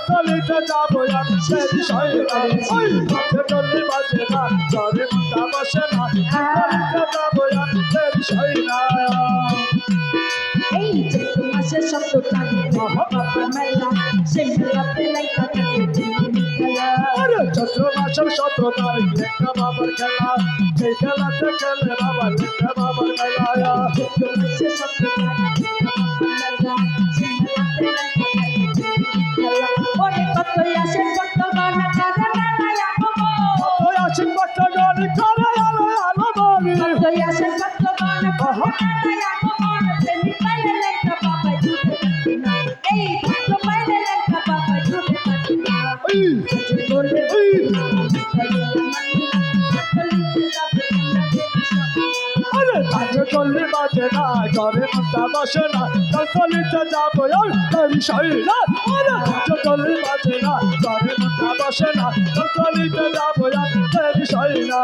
চলিতে যাবো আমি সে বিষয় না ওই পথে চললে বাজে না ঘরে মনটা বসে না চলিতে যাবো আমি সে বিষয় না এই চৈত্র মাসের শব্দ কানে বাবা মেলা সে মেলাতে লেখা থাকে আরে চৈত্র মাসের 17 তারিখ লেখা বাবার খেলা সেই খেলাতে খেলে বাবা লেখা বাবার মেলা চৈত্র মাসের শব্দ কানে বাবা মেলা সে মেলাতে লেখা থাকে ওরে কতই আসে কত গানা কারা মেলায় আগমন কতই আসে কত গান করে আলো আলো বলি কতই আসে কত গানা কারা মেলায় আগমন প্রেমী পাইলে লেখা বাবা ঝুটে থাকে না এই ভক্ত পাইলে লেখা বাবা ঝুটে থাকে না বলে আরে কাজে চললে বাজে না ঘরে মনটা বসে না চলিতে যাবো আর বিষয় না আরে কাজে চললে বাজে না ঘরে মনটা বসে না চলিতে যাবো আর বিষয় না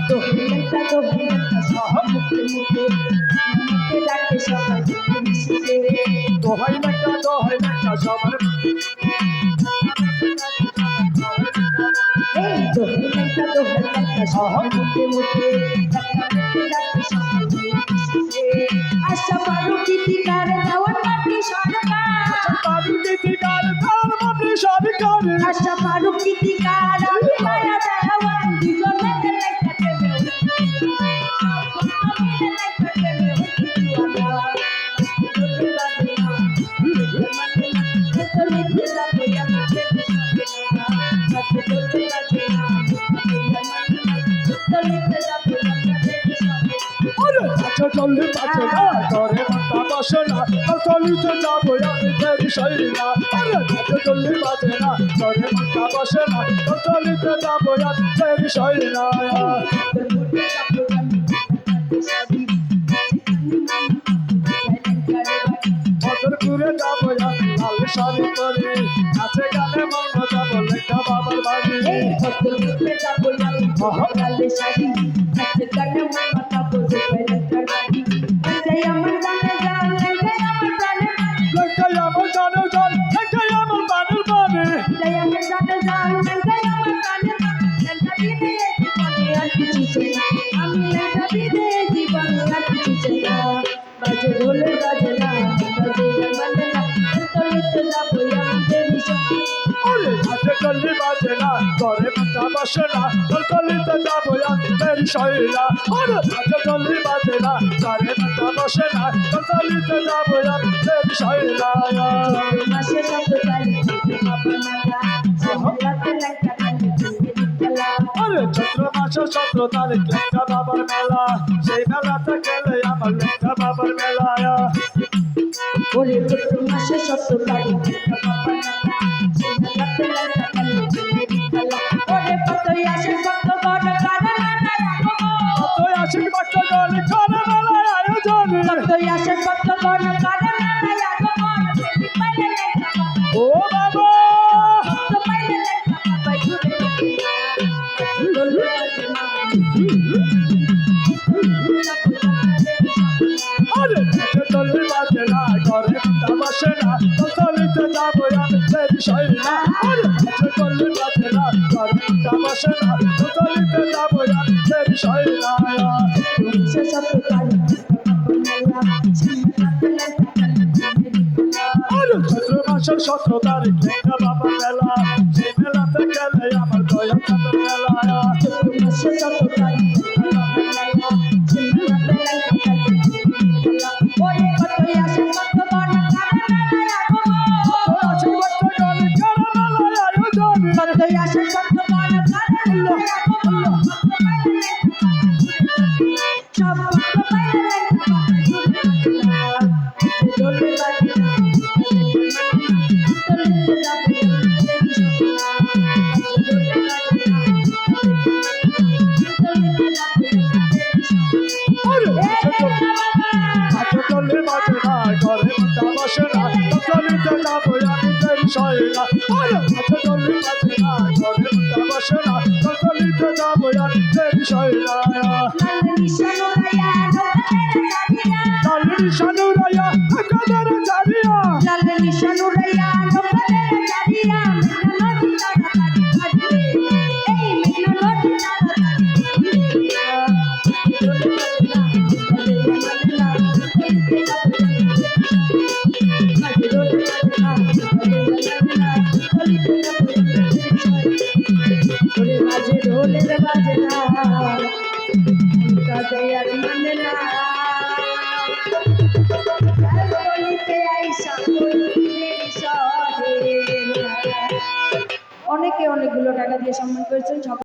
দোহিনটা সব মুখে মুখে ডাকে সবাই মিশে দোহাই নাকা সবার এই দোহিনটা সব মুখে মুখে ডাকে সবাই মিশে আশা পারু গীতিকার দেওয়ার পাটি সরকার আশা পারু গীতিকার আমি মায়া দেওয়ার দুজনে লেখা দেবে চললে বাজে না ঘরে মনটা বসে না চলিতে যাবো আমি বিষয় না আরে কাজে চললে বাজে না ঘরে মনটা বসে না চলিতে যাবো আমি বিষয় না মধুরপুরে যাবো আমি লাল শাড়ি পরে নাচে গানে মগ্ন যাবো লেখা বাবার বাড়ি ভদ্রপুরে যাবো আমি লালে শাড়ি নাচে গানে মামা যাবো যেখানে কাড়ি এটাই আমার জানে জান এটাই আমার প্রাণে লেখাই আমার জানে জান লেখাই আমার বানের বানে এটাই আমার জানে জান এটাই আমার প্রাণে লেখা দিতে জীবনে আর কিছু চাই না আমি লেখা দিতে জীবনে আর কিছু চাই না বাজে ঢোলে বাজে না বাজে বাজে না চলিতে যাবো আমি দেবী সঙ্গে আরে কাজে চললে বাজে না ঘরে মনটা বসে না চলিতে যাবো আমি বিষয় না আরে কাজে চললে বাজে না ঘরে মনটা বসে না চলিতে যাবো আমি বিষয় না মাসে শব্দ তালি বাবা মেলা সে মেলাতে লেখা থাকে খেলা আরে চৈত্র মাসের 17 তারিখ লেখা বাবার মেলা সেই মেলাতে গেলে আমার লেখা বাবার মেলা ওরে চৈত্র মাসে শব্দ তালি বাবা মেলা সে মেলাতে লেখা থাকে খেলা ওরে কতই আসে কত গণ কারা মেলায় আগমন কতই আসে কত গান করে মেলায় আয়োজন কতই আসে কত গণ কারা মেলায় আগমন প্রেমী পাইলে লেখা বাবা ও বাবা ভক্ত পাইলে লেখা বাবা ঝুটে থাকে না বলবে বাজে না আরে কাজে চললে বাজে না ঘরে মনটা বসে না চলিতে যাবো আমি বিষয় না আরে কাজে চললে বাজে না ঘরে মনটা বসে না চলিতে যাবো আমি বিষয় না সে শব্দ তালি বাবা মেলা সে মেলাতে লেখা থাকে আরে চৈত্র মাসের 17 তারিখ লেখা বাবার মেলা সেই মেলাতে গেলে আমার দয়া চাঁদের মেলা চৈত্র মাসে শব্দ তালি বাবা মেলা সে মেলাতে লেখা থাকে খেলা ওরে কতই আসে কত গণ কারা মেলায় আগমন কতই আসে কত গণ কারা মেলায় আগমন ভক্ত পাইলে লেখা সব ভক্ত পাইলে লেখা ঝুটে থাকে না চলে বাজে না চলিতে যাবো দেবী সঙ্গে চলে বাজে না চলিতে যাবো দেবী সঙ্গে কাজে চললে বাজে না ঘরে মনটা বসে না চলিতে যাবো আমি বিষয় না আরে কাজে চললে বাজে না ঘরে মনটা বসে না চলিতে যাবো আমি বিষয় না লাল নিশানো রায়া কালের সানুরাইয়া একাদের জানিয়া লাল নিশানো রায়া নৌকাদের চারিয়া বাজাই আর মানে না বলিতে আইসা অনেকে অনেকগুলো টাকা দিয়ে সম্মান করেছেন।